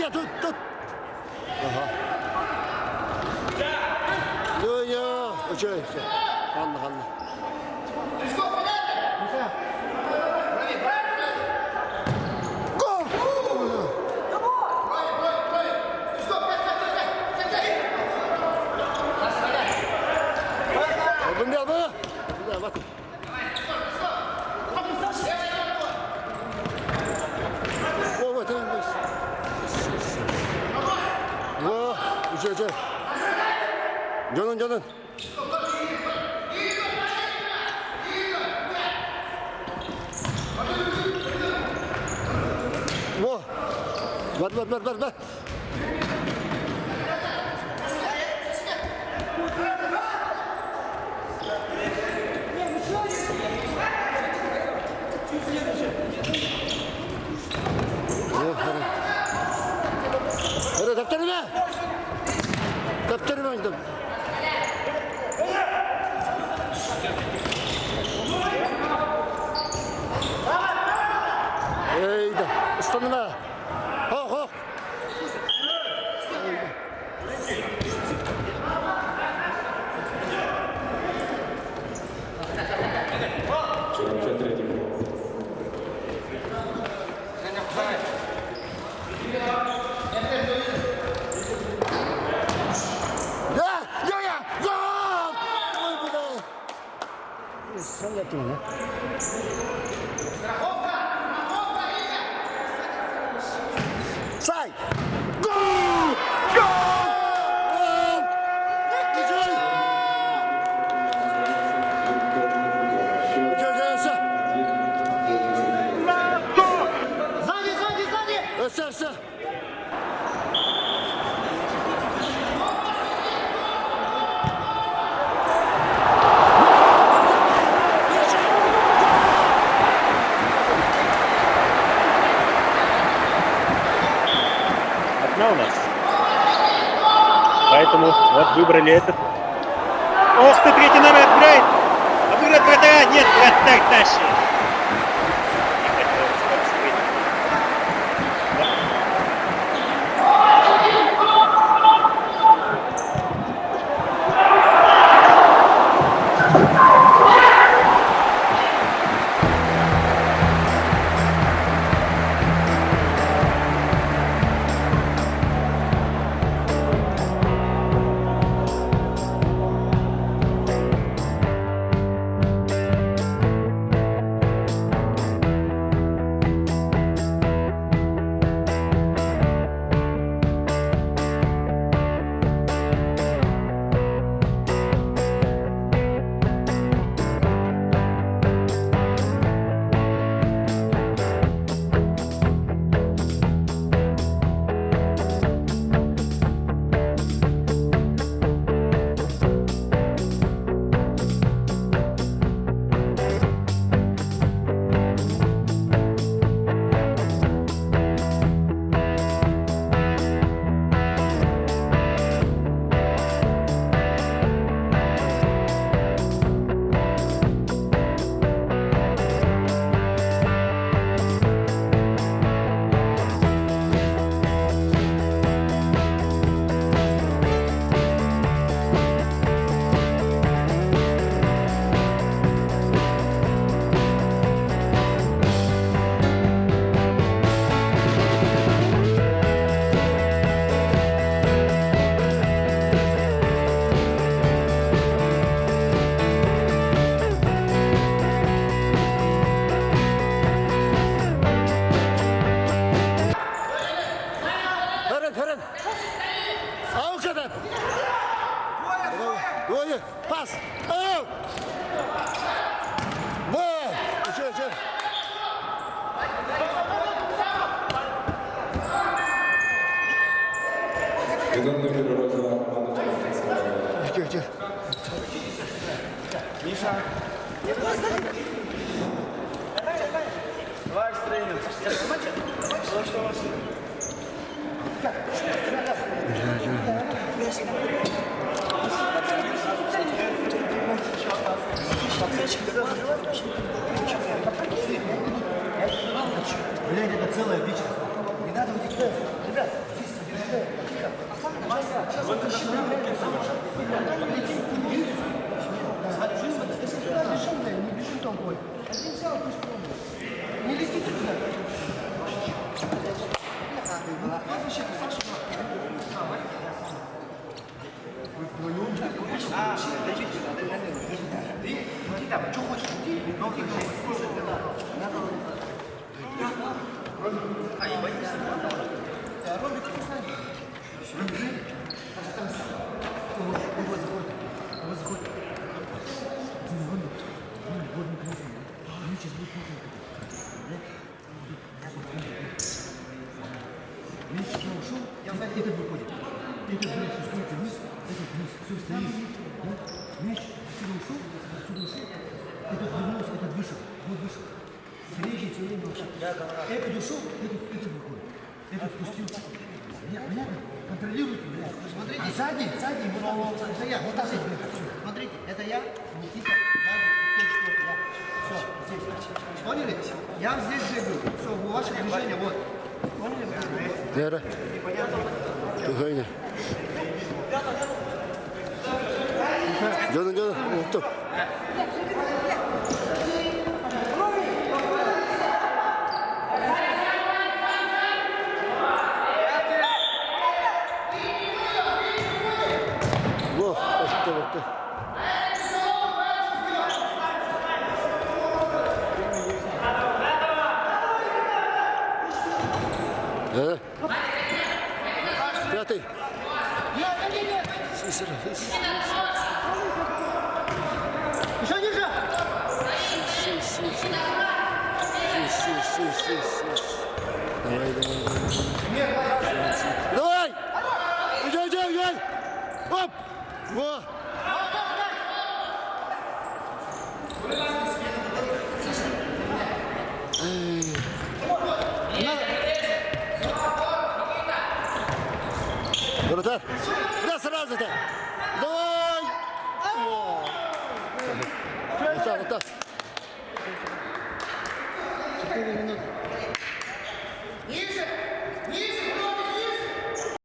тут. Ага. Yok. Okey. Anla. Bunda bak. Oh, tamam. Vah, uçuyor. Canın. Vah. Ver. Hadi Daftarına gidelim. Eyde. Üstüne. Ho. Sen yaptın onu. Say! Gol! Güzel! Sağ! Öse! У нас. Поэтому вот выбрали этот. Ох ты, третий номер отбирает. Обыгрывает вратаря. Нет, вратарь тащит. Двое. Пас. Че. Тихо. Миша. Давай, тренер. Блядь, это целая вечность. Не надо вот ребят. Мяч сюда ушел, этот выходит. Этот мяч спускается вниз, этот вниз, все стоит. Да? Мяч отсюда ушел, этот вернулся, этот вышел, вот вышел. Средний все время вот так. Этот ушел, этот выходит. Этот спустился. Понятно? Контролируйте, блядь. Смотрите. А сзади, вот так, это я, вот так, Смотрите, это я, Никита, сзади, все, здесь. Поняли? Я здесь бегаю. Все, ваше движение, вот. Поняли? Вера. Тугайна. Дёна. Топ. Во, так. Пятый. Еще ниже! Давай! Езжай! Оп! Во! Вратарь! Да сразу-то! Давай! О! Вот так. 4 минуты. Ниже!